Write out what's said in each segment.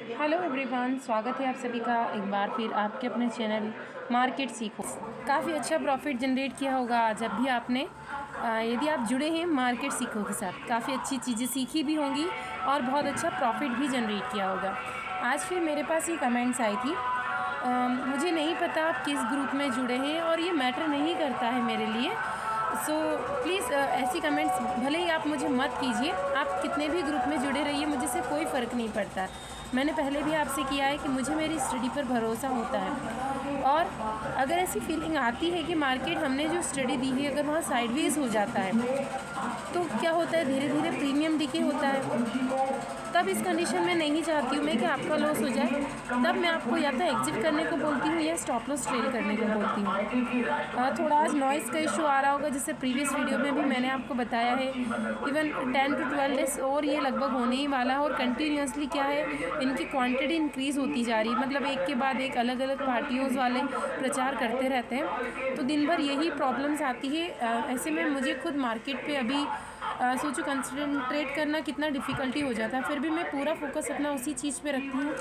Hello everyone, स्वागत है आप सभी का एक बार फिर आपके अपने चैनल मार्केट सीखो। काफ़ी अच्छा प्रॉफिट जनरेट किया होगा जब भी आपने यदि आप जुड़े हैं मार्केट सीखो के साथ, काफ़ी अच्छी चीज़ें सीखी भी होंगी और बहुत अच्छा प्रॉफिट भी जनरेट किया होगा। आज फिर मेरे पास ये कमेंट्स आई थी, मुझे नहीं पता आप किस ग्रुप में जुड़े हैं और ये मैटर नहीं करता है मेरे लिए। सो प्लीज़ ऐसी कमेंट्स भले ही आप मुझे मत कीजिए, आप कितने भी ग्रुप में जुड़े रहिए, मुझे से कोई फ़र्क नहीं पड़ता। मैंने पहले भी आपसे किया है कि मुझे मेरी स्टडी पर भरोसा होता है और अगर ऐसी फीलिंग आती है कि मार्केट हमने जो स्टडी दी है अगर वहाँ साइडवेज हो जाता है तो क्या होता है, धीरे धीरे प्रीमियम डिके होता है। तब इस कंडीशन में नहीं चाहती हूँ मैं कि आपका लॉस हो जाए, तब मैं आपको या तो एग्जिट करने को बोलती हूँ या स्टॉप लॉस ट्रेल करने को बोलती हूँ। थोड़ा आज नॉइज़ का इशू आ रहा होगा, जैसे प्रीवियस वीडियो में भी मैंने आपको बताया है। इवन 10 to 12 डेज और ये लगभग होने ही वाला है और कंटिन्यूसली क्या है, इनकी क्वांटिटी इंक्रीज़ होती जा रही है। मतलब एक के बाद एक अलग अलग पार्टियों वाले प्रचार करते रहते हैं, तो दिन भर यही प्रॉब्लम्स आती है। ऐसे में मुझे खुद मार्केट पे अभी सोचो कंसंट्रेट करना कितना डिफ़िकल्टी हो जाता है, फिर भी मैं पूरा फोकस अपना उसी चीज़ पे रखती हूँ।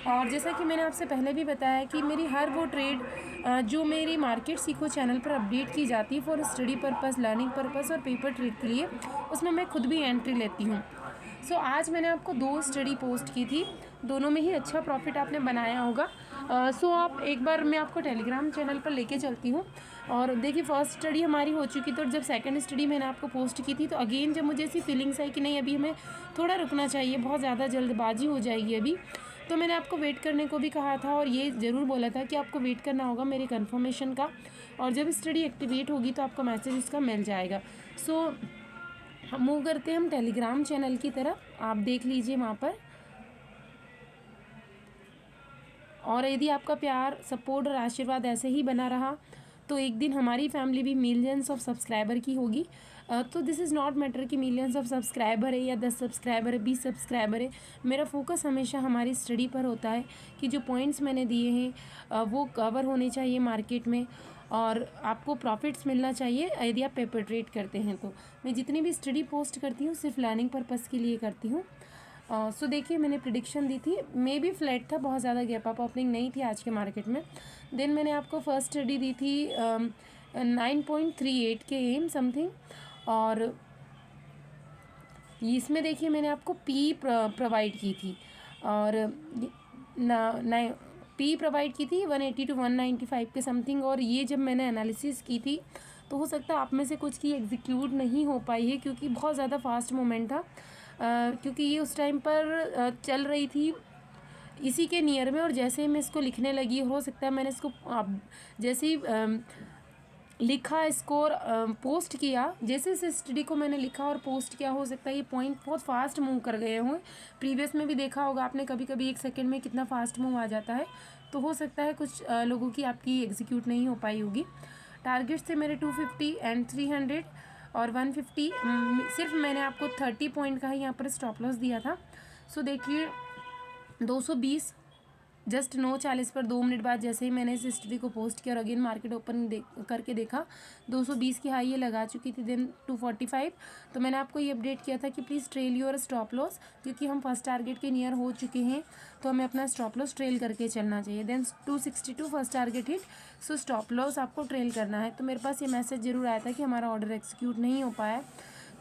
और जैसा कि मैंने आपसे पहले भी बताया कि मेरी हर वो ट्रेड जो मेरी मार्केट सीखो चैनल पर अपडेट की जाती है for study purpose, learning purpose और पेपर ट्रेड के लिए, उसमें मैं खुद भी एंट्री लेती हूँ। सो आज मैंने आपको 2 स्टडी पोस्ट की थी, दोनों में ही अच्छा प्रॉफिट आपने बनाया होगा। सो आप एक बार मैं आपको टेलीग्राम चैनल पर लेके चलती हूँ। और देखिए फर्स्ट स्टडी हमारी हो चुकी, तो जब सेकंड स्टडी मैंने आपको पोस्ट की थी तो अगेन जब मुझे ऐसी फीलिंग्स आई कि नहीं अभी हमें थोड़ा रुकना चाहिए, बहुत ज़्यादा जल्दबाजी हो जाएगी अभी, तो मैंने आपको वेट करने को भी कहा था और ये ज़रूर बोला था कि आपको वेट करना होगा मेरे कन्फर्मेशन का, और जब स्टडी एक्टिवेट होगी तो आपको मैसेज उसका मिल जाएगा। सो हम मूव करते हैं हम टेलीग्राम चैनल की तरफ, आप देख लीजिए वहाँ पर। और यदि आपका प्यार, सपोर्ट और आशीर्वाद ऐसे ही बना रहा तो एक दिन हमारी फैमिली भी मिलियंस ऑफ सब्सक्राइबर की होगी। तो दिस इज़ नॉट मैटर कि मिलियंस ऑफ सब्सक्राइबर है या 10 सब्सक्राइबर है, 20 सब्सक्राइबर है। मेरा फोकस हमेशा हमारी स्टडी पर होता है कि जो पॉइंट्स मैंने दिए हैं वो कवर होने चाहिए मार्केट में और आपको प्रॉफिट्स मिलना चाहिए यदि आप पेपर ट्रेड करते हैं। तो मैं जितनी भी स्टडी पोस्ट करती हूँ सिर्फ लर्निंग पर्पज़ के लिए करती हूँ। सो देखिए मैंने प्रिडिक्शन दी थी, मे बी फ्लैट था, बहुत ज़्यादा गैप अप ओपनिंग नहीं थी आज के मार्केट में। देन मैंने आपको फर्स्ट स्टडी दी थी 9.38 के एम समथिंग, और इसमें देखिए मैंने आपको पी प्रोवाइड की थी और पी प्रोवाइड की थी 180 to 195 के समथिंग। और ये जब मैंने एनालिसिस की थी तो हो सकता है आप में से कुछ की एग्जीक्यूट नहीं हो पाई है क्योंकि बहुत ज़्यादा फास्ट मूवमेंट था। क्योंकि ये उस टाइम पर चल रही थी इसी के नियर में, और जैसे ही मैं इसको लिखने लगी, हो सकता है मैंने इसको जैसे ही लिखा, स्कोर पोस्ट किया, जैसे इस स्टडी को मैंने लिखा और पोस्ट किया, हो सकता है ये पॉइंट बहुत फास्ट मूव कर गए हों। प्रीवियस में भी देखा होगा आपने, कभी कभी 1 सेकेंड में कितना फास्ट मूव आ जाता है, तो हो सकता है कुछ लोगों की आपकी एग्जीक्यूट नहीं हो पाई होगी। टारगेट थे मेरे 250 एंड 300 और 150। सिर्फ मैंने आपको 30 पॉइंट का ही यहाँ पर स्टॉप लॉस दिया था। सो देखिए 220 जस्ट 9:40 पर 2 मिनट बाद जैसे ही मैंने इस हिस्ट्री को पोस्ट किया और अगेन मार्केट ओपन करके देखा 220 की हाई ये लगा चुकी थी। देन 245, तो मैंने आपको ये अपडेट किया था कि please trail your stop loss, क्योंकि हम फर्स्ट टारगेट के नियर हो चुके हैं तो हमें अपना स्टॉप लॉस ट्रेल करके चलना चाहिए। Then 262 first target hit, so stop loss आपको ट्रेल करना है। तो मेरे पास ये मैसेज ज़रूर आया था कि हमारा ऑर्डर एक्सिक्यूट नहीं हो पाया,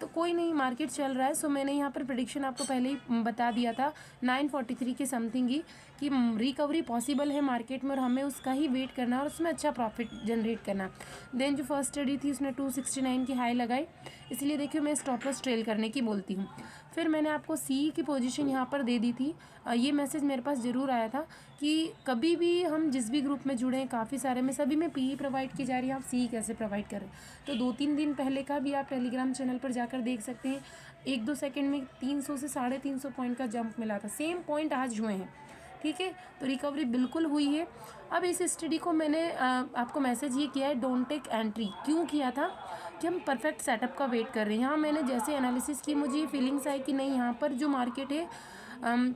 तो कोई नहीं, मार्केट चल रहा है। सो मैंने यहाँ पर प्रेडिक्शन आपको पहले ही बता दिया था 943 के समथिंग ही कि रिकवरी पॉसिबल है मार्केट में और हमें उसका ही वेट करना है और उसमें अच्छा प्रॉफिट जनरेट करना। देन जो फर्स्ट स्टडी थी उसने 269 की हाई लगाई, इसलिए देखिए मैं स्टॉप लॉस ट्रेल करने की बोलती हूँ। फिर मैंने आपको सी की पोजीशन यहाँ पर दे दी थी। ये मैसेज मेरे पास ज़रूर आया था कि कभी भी हम जिस भी ग्रुप में जुड़े हैं, काफ़ी सारे में सभी में पी प्रोवाइड की जा रही है, आप सी कैसे प्रोवाइड करें। तो 2-3 दिन पहले का भी आप टेलीग्राम चैनल पर जाकर देख सकते हैं, 1-2 सेकंड में 300 से 350 पॉइंट का जंप मिला था। सेम पॉइंट आज हुए हैं, ठीक है, तो रिकवरी बिल्कुल हुई है। अब इस स्टडी को मैंने आपको मैसेज ये किया है, डोंट टेक एंट्री। क्यों किया था कि हम परफेक्ट सेटअप का वेट कर रहे हैं। यहाँ मैंने जैसे एनालिसिस की, मुझे ये फीलिंग्स आई कि नहीं यहाँ पर जो मार्केट है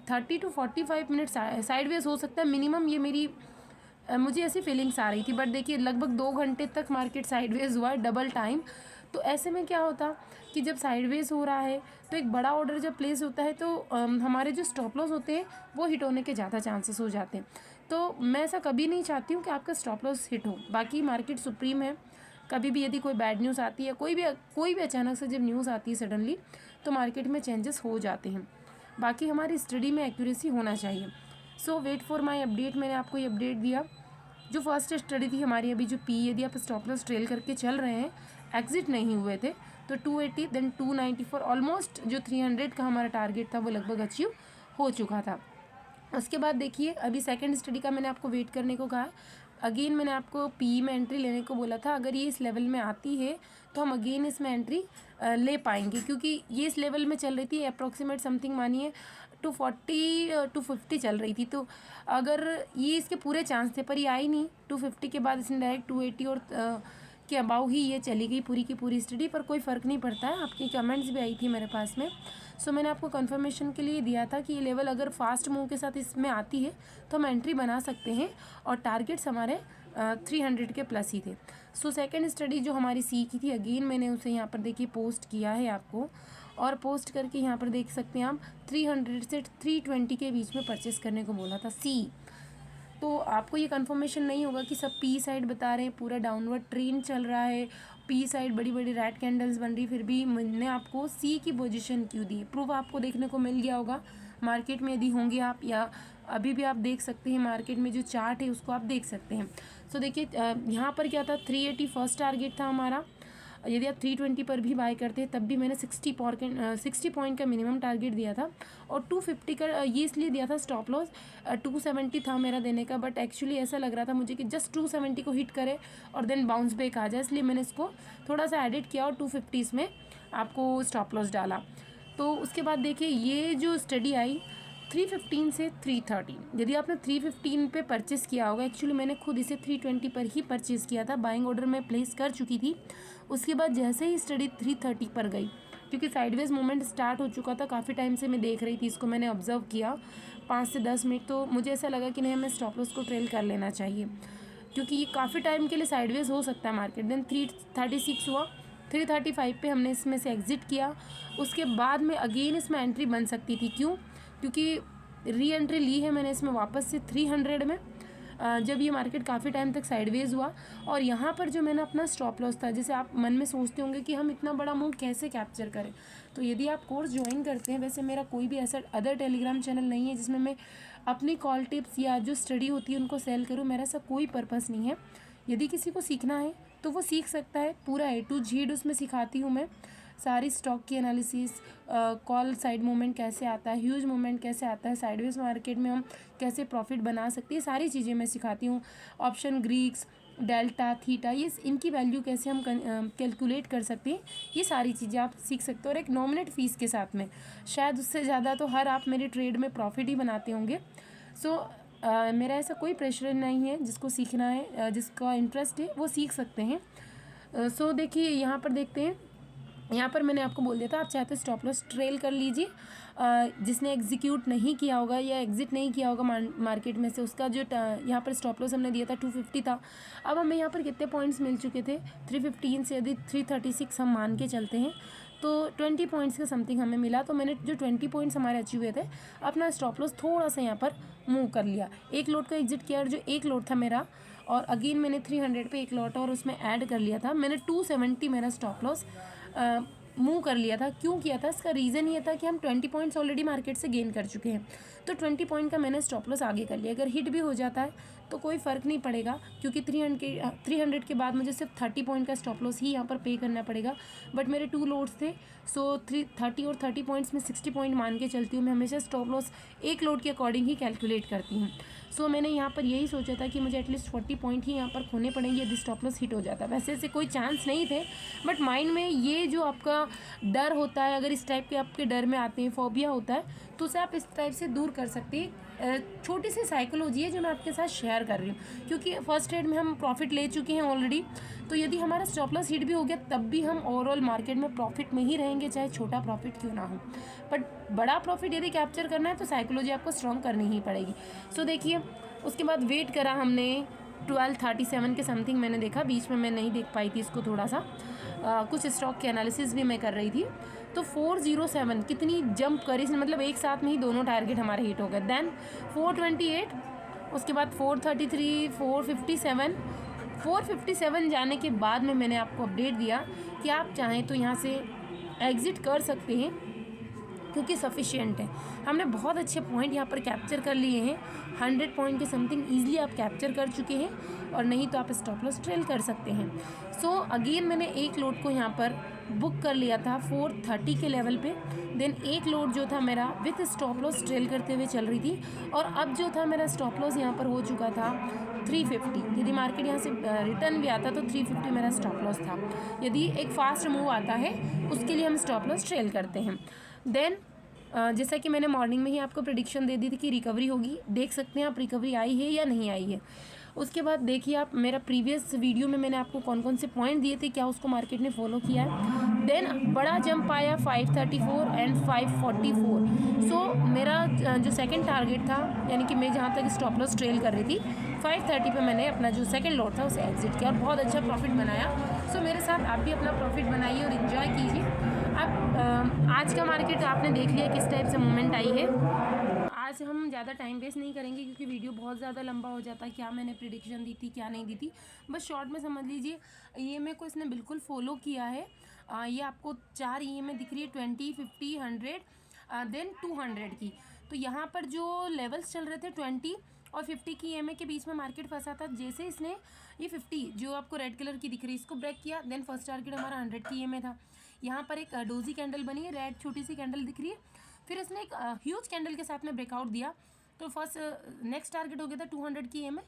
30 to 45 मिनट साइडवेज हो सकता है मिनिमम, ये मेरी मुझे ऐसी फीलिंग्स आ रही थी। बट देखिए लगभग 2 घंटे तक मार्केट साइडवेज हुआ, डबल टाइम। तो ऐसे में क्या होता कि जब साइडवेज हो रहा है तो एक बड़ा ऑर्डर जब प्लेस होता है तो हमारे जो स्टॉप लॉस होते हैं वो हिट होने के ज़्यादा चांसेस हो जाते हैं। तो मैं ऐसा कभी नहीं चाहती हूँ कि आपका स्टॉप लॉस हिट हो। बाकी मार्केट सुप्रीम है, कभी भी यदि कोई बैड न्यूज़ आती है, कोई भी अचानक से जब न्यूज़ आती है सडनली, तो मार्केट में चेंजेस हो जाते हैं। बाकी हमारी स्टडी में एक्यूरेसी होना चाहिए। सो वेट फॉर माई अपडेट। मैंने आपको ये अपडेट दिया। जो फर्स्ट स्टडी थी हमारी अभी जो पी, यदि आप स्टॉप लॉस ट्रेल करके चल रहे हैं, एग्जिट नहीं हुए थे, तो 280 देन 294 ऑलमोस्ट जो 300 का हमारा टारगेट था वो लगभग अचीव हो चुका था। उसके बाद देखिए अभी सेकंड स्टडी का मैंने आपको वेट करने को कहा। अगेन मैंने आपको पी में एंट्री लेने को बोला था। अगर ये इस लेवल में आती है तो हम अगेन इसमें एंट्री ले पाएंगे, क्योंकि ये इस लेवल में चल रही थी अप्रॉक्सीमेट समथिंग मानिए 240 250 चल रही थी। तो अगर ये इसके पूरे चांस थे, पर ये आई नहीं। 250 के बाद इसने डायरेक्ट 280 और के अबाउ ही ये चली गई पूरी की पूरी स्टडी। पर कोई फ़र्क नहीं पड़ता है, आपकी कमेंट्स भी आई थी मेरे पास में। सो मैंने आपको कंफर्मेशन के लिए दिया था कि ये लेवल अगर फास्ट मूव के साथ इसमें आती है तो हम एंट्री बना सकते हैं, और टारगेट्स हमारे 300 के प्लस ही थे। सो सेकंड स्टडी जो हमारी सी की थी, अगेन मैंने उसे यहाँ पर देखिए पोस्ट किया है आपको, और पोस्ट करके यहाँ पर देख सकते हैं आप 300 से 320 के बीच में परचेस करने को बोला था सी। तो आपको ये कंफर्मेशन नहीं होगा कि सब पी साइड बता रहे हैं, पूरा डाउनवर्ड ट्रेंड चल रहा है, पी साइड बड़ी बड़ी रेड कैंडल्स बन रही, फिर भी मैंने आपको सी की पोजीशन क्यों दी। प्रूफ आपको देखने को मिल गया होगा मार्केट में, यदि होंगे आप, या अभी भी आप देख सकते हैं मार्केट में जो चार्ट है उसको आप देख सकते हैं। सो देखिए यहाँ पर क्या था, 380 फर्स्ट टारगेट था हमारा। यदि आप 320 पर भी बाय करते हैं तब भी मैंने 60 पॉइंट का मिनिमम टारगेट दिया था, और 250 का ये इसलिए दिया था स्टॉप लॉस 270 था मेरा देने का, बट एक्चुअली ऐसा लग रहा था मुझे कि जस्ट 270 को हिट करे और देन बाउंस बैक आ जाए, इसलिए मैंने इसको थोड़ा सा एडिट किया और 250 में आपको स्टॉप लॉस डाला। तो उसके बाद देखिए ये जो स्टडी आई 315 से 330, यदि आपने 315 पे परचेस किया होगा, एक्चुअली मैंने खुद इसे 320 पर ही परचेस किया था, बाइंग ऑर्डर में प्लेस कर चुकी थी। उसके बाद जैसे ही स्टडी 330 पर गई, क्योंकि साइडवेज मूवमेंट स्टार्ट हो चुका था, काफ़ी टाइम से मैं देख रही थी इसको, मैंने ऑब्जर्व किया 5 से 10 मिनट, तो मुझे ऐसा लगा कि नहीं हमें स्टॉप लॉस को ट्रेल कर लेना चाहिए, क्योंकि ये काफ़ी टाइम के लिए साइडवेज हो सकता है मार्केट। देन 336 हुआ, 335 पे हमने इसमें से एग्जिट किया। उसके बाद में अगेन इसमें एंट्री बन सकती थी, क्यों, क्योंकि री एंट्री ली है मैंने इसमें वापस से 300 में, जब ये मार्केट काफ़ी टाइम तक साइडवेज हुआ। और यहाँ पर जो मैंने अपना स्टॉप लॉस था, जैसे आप मन में सोचते होंगे कि हम इतना बड़ा मूव कैसे कैप्चर करें, तो यदि आप कोर्स ज्वाइन करते हैं, वैसे मेरा कोई भी ऐसा अदर टेलीग्राम चैनल नहीं है जिसमें मैं अपनी कॉल टिप्स या जो स्टडी होती है उनको सेल करूँ, मेरा ऐसा कोई पर्पज़ नहीं है। यदि किसी को सीखना है तो वो सीख सकता है, पूरा A to Z उसमें सिखाती हूँ मैं, सारी स्टॉक की एनालिसिस, कॉल साइड मूवमेंट कैसे आता है, ह्यूज मूवमेंट कैसे आता है, साइडवेज मार्केट में हम कैसे प्रॉफिट बना सकते हैं, सारी चीज़ें मैं सिखाती हूँ। ऑप्शन ग्रीक्स, डेल्टा, थीटा, ये इनकी वैल्यू कैसे हम कैलकुलेट कर सकते हैं, ये सारी चीज़ें आप सीख सकते हो, और एक नॉमिनेट फ़ीस के साथ में। शायद उससे ज़्यादा तो हर आप मेरे ट्रेड में प्रॉफिट ही बनाते होंगे। सो मेरा ऐसा कोई प्रेशर नहीं है, जिसको सीखना है, जिसका इंटरेस्ट है वो सीख सकते हैं। सो देखिए यहाँ पर देखते हैं, यहाँ पर मैंने आपको बोल दिया था आप चाहते स्टॉप लॉस ट्रेल कर लीजिए। जिसने एग्जीक्यूट नहीं किया होगा या एग्जिट नहीं किया होगा मार्केट में से, उसका जो यहाँ पर स्टॉप लॉस हमने दिया था 250 था। अब हमें यहाँ पर कितने पॉइंट्स मिल चुके थे, 315 से यदि 336 हम मान के चलते हैं तो 20 पॉइंट्स का समथिंग हमें मिला। तो मैंने जो 20 पॉइंट्स हमारे अचीव हुए थे, अपना स्टॉप लॉस थोड़ा सा यहाँ पर मूव कर लिया, एक लोट का एग्जिट किया, और जो एक लोट था मेरा, और अगेन मैंने 300 पे एक लॉट और उसमें ऐड कर लिया था, मैंने 270 मेरा स्टॉप लॉस मूव कर लिया था। क्यों किया था, इसका रीज़न ये था कि हम 20 पॉइंट्स ऑलरेडी मार्केट से गेन कर चुके हैं, तो 20 पॉइंट का मैंने स्टॉप लॉस आगे कर लिया। अगर हिट भी हो जाता है तो कोई फ़र्क नहीं पड़ेगा, क्योंकि 300 के बाद मुझे सिर्फ 30 पॉइंट का स्टॉप लॉस ही यहाँ पर पे करना पड़ेगा। बट मेरे 2 लोड्स थे, सो 30 और 30 पॉइंट्स में 60 पॉइंट मान के चलती हूँ। मैं हमेशा स्टॉप लॉस एक लोड के अकॉर्डिंग ही कैलकुलेट करती हूँ। सो मैंने यहाँ पर यही सोचा था कि मुझे एटलीस्ट 40 पॉइंट ही यहाँ पर खोने पड़ेंगे यदि स्टॉप लॉस हिट हो जाता। वैसे ऐसे कोई चांस नहीं थे, बट माइंड में ये जो आपका डर होता है, अगर इस टाइप के आपके डर में आते हैं, फोबिया होता है, तो उसे आप इस टाइप से दूर कर सकते हैं। छोटी सी साइकोलॉजी है जो मैं आपके साथ शेयर कर रही हूँ, क्योंकि फर्स्ट ट्रेड में हम प्रॉफिट ले चुके हैं ऑलरेडी, तो यदि हमारा स्टॉप लॉस हिट भी हो गया तब भी हम ओवरऑल मार्केट में प्रॉफिट में ही रहेंगे, चाहे छोटा प्रॉफिट क्यों ना हो। बट बड़ा प्रॉफिट यदि कैप्चर करना है तो साइकोलॉजी आपको स्ट्रॉन्ग करनी ही पड़ेगी। सो देखिए उसके बाद वेट करा हमने 1237 के समथिंग मैंने देखा, बीच में मैं नहीं देख पाई थी इसको थोड़ा सा, कुछ स्टॉक के एनालिसिस भी मैं कर रही थी। तो 407 कितनी जंप करी इसने, मतलब एक साथ में ही दोनों टारगेट हमारे हिट हो गए। देन 428, उसके बाद 433, 457 जाने के बाद में मैंने आपको अपडेट दिया कि आप चाहें तो यहाँ से एग्ज़िट कर सकते हैं क्योंकि सफिशिएंट है। हमने बहुत अच्छे पॉइंट यहाँ पर कैप्चर कर लिए हैं, 100 पॉइंट के समथिंग ईजिली आप कैप्चर कर चुके हैं, और नहीं तो आप स्टॉप लॉस ट्रेल कर सकते हैं। सो अगेन मैंने एक लोड को यहाँ पर बुक कर लिया था 430 के लेवल पे। देन एक लोड जो था मेरा विथ स्टॉप लॉस ट्रेल करते हुए चल रही थी, और अब जो था मेरा स्टॉप लॉस यहाँ पर हो चुका था 350। यदि मार्केट यहाँ से रिटर्न भी आता तो 350 मेरा स्टॉप लॉस था। यदि एक फास्ट मूव आता है उसके लिए हम स्टॉप लॉस ट्रेल करते हैं। देन जैसा कि मैंने मॉर्निंग में ही आपको प्रेडिक्शन दे दी थी कि रिकवरी होगी, देख सकते हैं आप रिकवरी आई है या नहीं आई है। उसके बाद देखिए आप, मेरा प्रीवियस वीडियो में मैंने आपको कौन कौन से पॉइंट दिए थे, क्या उसको मार्केट ने फॉलो किया है। देन बड़ा जंप आया 534 एंड 544। सो मेरा जो सेकंड टारगेट था, यानी कि मैं जहाँ तक स्टॉप लॉस ट्रेल कर रही थी 530 पे मैंने अपना जो सेकंड लॉट था उसे एग्जिट किया और बहुत अच्छा प्रॉफिट बनाया। सो मेरे साथ आप भी अपना प्रॉफिट बनाइए और इन्जॉय कीजिए। अब आज का मार्केट आपने देख लिया किस टाइप से मूवमेंट आई है। आज हम ज़्यादा टाइम वेस्ट नहीं करेंगे क्योंकि वीडियो बहुत ज़्यादा लंबा हो जाता है, क्या मैंने प्रिडिक्शन दी थी क्या नहीं दी थी, बस शॉर्ट में समझ लीजिए। EMA को इसने बिल्कुल फॉलो किया है। ये आपको 4 EMA दिख रही है, 20, 50, 100 देन 200 की। तो यहाँ पर जो लेवल्स चल रहे थे 20 और 50 की EMA के बीच में मार्केट फंसा था। जैसे इसने ये 50 जो आपको रेड कलर की दिख रही है इसको ब्रेक किया, देन फर्स्ट टारगेट हमारा 100 की EMA था। यहाँ पर एक डोजी कैंडल बनी है, रेड छोटी सी कैंडल दिख रही है, फिर इसने एक ह्यूज कैंडल के साथ में ब्रेकआउट दिया। तो फर्स्ट नेक्स्ट टारगेट हो गया था 200 की EMA।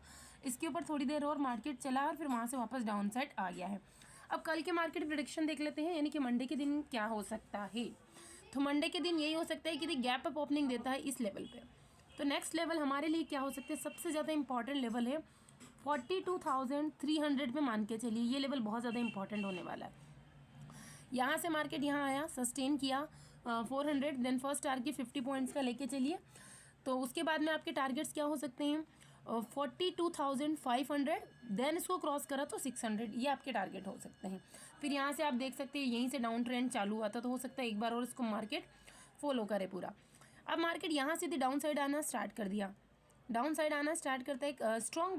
इसके ऊपर थोड़ी देर और मार्केट चला और फिर वहाँ से वापस डाउन साइड आ गया है। अब कल के मार्केट प्रेडिक्शन देख लेते हैं, यानी कि मंडे के दिन क्या हो सकता है। तो मंडे के दिन यही हो सकता है कि गैप अप ओपनिंग देता है इस लेवल पे। तो नेक्स्ट लेवल हमारे लिए क्या हो सकता है, सबसे ज़्यादा इंपॉर्टेंट लेवल है 42,300 पे मान के चलिए। ये लेवल बहुत ज़्यादा इंपॉर्टेंट होने वाला है। यहाँ से मार्केट यहाँ आया, सस्टेन किया 400, देन फर्स्ट टारगेट 50 पॉइंट्स का लेके चलिए। तो उसके बाद में आपके टारगेट्स क्या हो सकते हैं 42,500, देन इसको क्रॉस करा तो 600, ये आपके टारगेट हो सकते हैं। फिर यहाँ से आप देख सकते हैं यहीं से डाउन ट्रेंड चालू हुआ था, तो हो सकता है एक बार और इसको मार्केट फॉलो करे पूरा। अब मार्केट यहाँ से डाउन साइड आना स्टार्ट कर दिया, डाउन साइड आना स्टार्ट करता है एक स्ट्रॉन्ग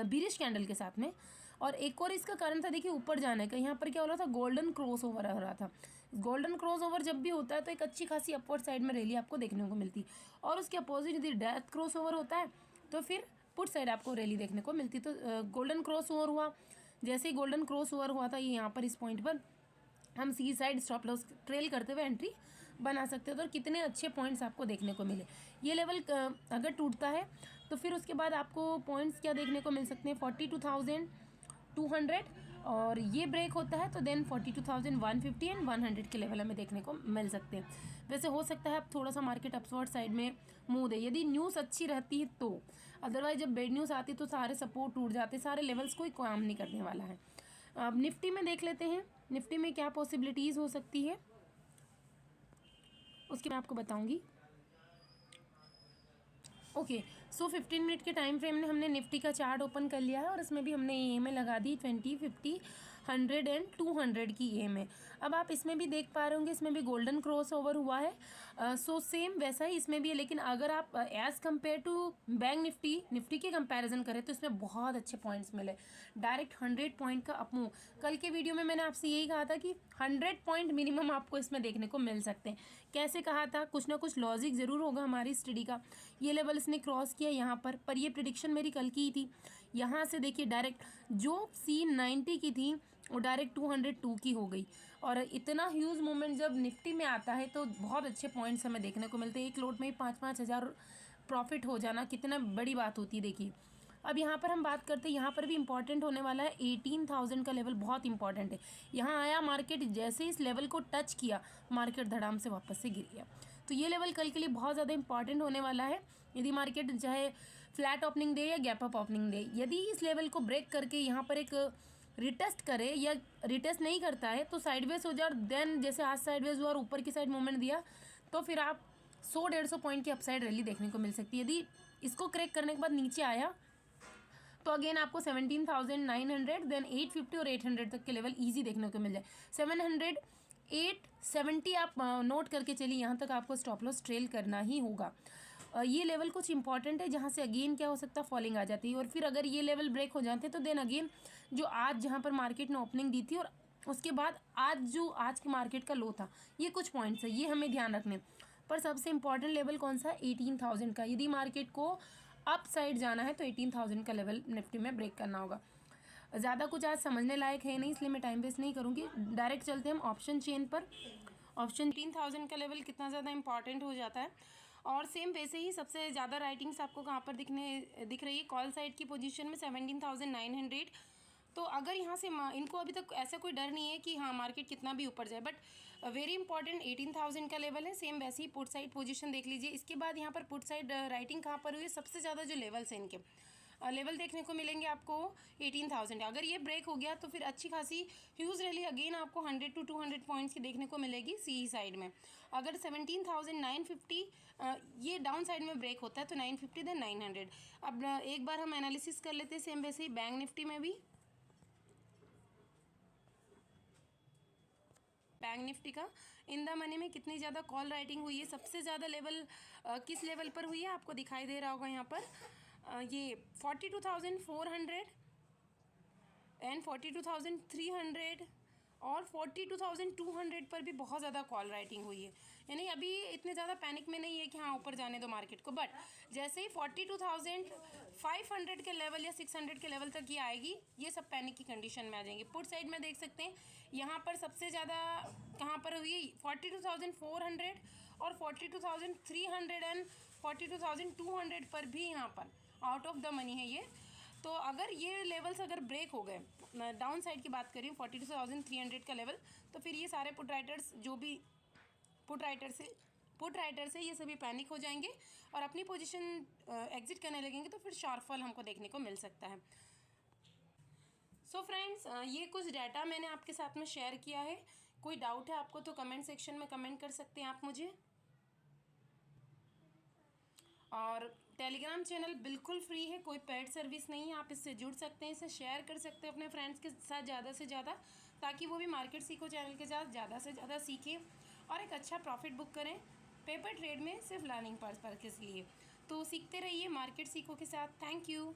बिरिश कैंडल के साथ में। और एक और इसका कारण था देखिए ऊपर जाने का। यहाँ पर क्या हो रहा था, गोल्डन क्रॉस ओवर हो रहा था। गोल्डन क्रॉस ओवर जब भी होता है तो एक अच्छी खासी अपवर्ड साइड में रैली आपको देखने को मिलती, और उसके अपोजिट यदि डेथ क्रॉस ओवर होता है तो फिर पुट साइड आपको रैली देखने को मिलती। तो गोल्डन क्रॉस ओवर हुआ, जैसे ही गोल्डन क्रॉस ओवर हुआ था ये यहाँ पर इस पॉइंट पर हम सी साइड स्टॉप लॉस ट्रेल करते हुए एंट्री बना सकते हो। तो कितने अच्छे पॉइंट्स आपको देखने को मिले। ये लेवल अगर टूटता है तो फिर उसके बाद आपको पॉइंट्स क्या देखने को मिल सकते हैं 42,200, और ये ब्रेक होता है तो देन 42,150 एंड 100 के लेवल हमें देखने को मिल सकते हैं। वैसे हो सकता है अब थोड़ा सा मार्केट अपवर्ड साइड में मूव दे यदि न्यूज़ अच्छी रहती है तो, अदरवाइज जब बेड न्यूज़ आती है तो सारे सपोर्ट टूट जाते, सारे लेवल्स कोई काम नहीं करने वाला है। अब निफ्टी में देख लेते हैं, निफ्टी में क्या पॉसिबिलिटीज़ हो सकती है उसके मैं आपको बताऊंगी। ओके, सो 15 मिनट के टाइम फ्रेम में हमने निफ्टी का चार्ट ओपन कर लिया है और इसमें भी हमने EMA लगा दी 20, 50, 100 एंड 200 की EMA। अब आप इसमें भी देख पा रहे होंगे, इसमें भी गोल्डन क्रॉस ओवर हुआ है। सो सेम वैसा ही इसमें भी है, लेकिन अगर आप as compare to bank Nifty के कंपैरिजन करें तो इसमें बहुत अच्छे पॉइंट्स मिले, डायरेक्ट 100 पॉइंट का अपमूव। कल के वीडियो में मैंने आपसे यही कहा था कि 100 पॉइंट मिनिमम आपको इसमें देखने को मिल सकते हैं। कैसे कहा था, कुछ ना कुछ लॉजिक ज़रूर होगा हमारी स्टडी का। ये लेवल इसने क्रॉस किया यहाँ पर ये प्रिडिक्शन मेरी कल की ही थी। यहाँ से देखिए डायरेक्ट जो C90 की थी वो डायरेक्ट 202 की हो गई, और इतना ह्यूज मूवमेंट जब निफ्टी में आता है तो बहुत अच्छे पॉइंट्स हमें देखने को मिलते हैं। एक लोट में ही 5-5 हज़ार प्रॉफिट हो जाना कितना बड़ी बात होती है। देखिए अब यहाँ पर हम बात करते हैं, यहाँ पर भी इंपॉर्टेंट होने वाला है 18,000 का लेवल, बहुत इंपॉर्टेंट है। यहाँ आया मार्केट, जैसे इस लेवल को टच किया मार्केट धड़ाम से वापस से गिर गया। तो ये लेवल कल के लिए बहुत ज़्यादा इंपॉर्टेंट होने वाला है। यदि मार्केट चाहे फ्लैट ओपनिंग दे या गैप अप ओपनिंग दे, यदि इस लेवल को ब्रेक करके यहाँ पर एक रिटेस्ट करे या रिटेस्ट नहीं करता है तो साइडवेज हो जाए, और देन जैसे आज साइडवेज हुआ और ऊपर की साइड मूवमेंट दिया तो फिर आप 100-150 पॉइंट की अपसाइड रैली देखने को मिल सकती है। यदि इसको क्रैक करने के बाद नीचे आया तो अगेन आपको 17,900 देन 850 और 800 तक के लेवल ईजी देखने को मिल जाए। 700 870 आप नोट करके चलिए, यहाँ तक आपको स्टॉप लॉस ट्रेल करना ही होगा। ये लेवल कुछ इंपॉर्टेंट है जहाँ से अगेन क्या हो सकता है, फॉलिंग आ जाती है। और फिर अगर ये लेवल ब्रेक हो जाते हैं तो देन अगेन जो आज जहाँ पर मार्केट ने ओपनिंग दी थी और उसके बाद आज के मार्केट का लो था, ये कुछ पॉइंट्स है, ये हमें ध्यान रखने। पर सबसे इंपॉर्टेंट लेवल कौन सा है, 18,000 का। यदि मार्केट को अप साइड जाना है तो 18,000 का लेवल निफ्टी में ब्रेक करना होगा। ज़्यादा कुछ आज समझने लायक है नहीं, इसलिए मैं टाइम वेस्ट नहीं करूँगी, डायरेक्ट चलते हैं हम ऑप्शन चेन पर। ऑप्शन 18,000 का लेवल कितना ज़्यादा इंपॉर्टेंट हो जाता है। और सेम वैसे ही सबसे ज़्यादा राइटिंग्स आपको कहाँ पर दिख रही है, कॉल साइड की पोजीशन में 17,900। तो अगर यहाँ से इनको अभी तक ऐसा कोई डर नहीं है कि हाँ मार्केट कितना भी ऊपर जाए, बट वेरी इंपॉर्टेंट 18,000 का लेवल है। सेम वैसे ही पुट साइड पोजीशन देख लीजिए। इसके बाद यहाँ पर पुट साइड राइटिंग कहाँ पर हुई है, सबसे ज़्यादा जो लेवल्स हैं इनके लेवल देखने को मिलेंगे आपको 18,000। अगर ये ब्रेक हो गया तो फिर अच्छी खासी ह्यूज रैली अगेन आपको 100 to 200 पॉइंट्स की देखने को मिलेगी सी साइड में। अगर 17,950 ये डाउन साइड में ब्रेक होता है तो 950 देन 900। अब एक बार हम एनालिसिस कर लेते हैं सेम वैसे ही बैंक निफ्टी में भी। बैंक निफ्टी का इन द मनी में कितनी ज़्यादा कॉल राइटिंग हुई है, सबसे ज़्यादा लेवल किस लेवल पर हुई है, आपको दिखाई दे रहा होगा यहाँ पर। ये 42,400 एंड 42,300 और 42,200 पर भी बहुत ज़्यादा कॉल राइटिंग हुई है। यानी अभी इतने ज़्यादा पैनिक में नहीं है कि हाँ ऊपर जाने दो मार्केट को, बट जैसे ही 42,500 के लेवल या 600 के लेवल तक ये आएगी, ये सब पैनिक की कंडीशन में आ जाएंगे। पुट साइड में देख सकते हैं यहाँ पर सबसे ज़्यादा कहाँ पर हुई, 42,400 और 42,300 एंड 42,200 पर भी यहाँ पर आउट ऑफ द मनी है ये। तो अगर ये लेवल्स अगर ब्रेक हो गए, डाउन साइड की बात करें 42,300 का लेवल, तो फिर ये सारे पुट राइटर्स जो भी पुट राइटर्स है ये सभी पैनिक हो जाएंगे और अपनी पोजीशन एग्जिट करने लगेंगे, तो फिर शॉर्टफॉल हमको देखने को मिल सकता है। सो फ्रेंड्स, ये कुछ डाटा मैंने आपके साथ में शेयर किया है। कोई डाउट है आपको तो कमेंट सेक्शन में कमेंट कर सकते हैं आप मुझे। और टेलीग्राम चैनल बिल्कुल फ्री है, कोई पेड सर्विस नहीं है, आप इससे जुड़ सकते हैं, इसे शेयर कर सकते हैं अपने फ्रेंड्स के साथ ज़्यादा से ज़्यादा, ताकि वो भी मार्केट सीखो चैनल के साथ ज़्यादा से ज़्यादा सीखें और एक अच्छा प्रॉफिट बुक करें पेपर ट्रेड में, सिर्फ लर्निंग पर्पस के लिए। तो सीखते रहिए मार्केट सीखो के साथ। Thank you.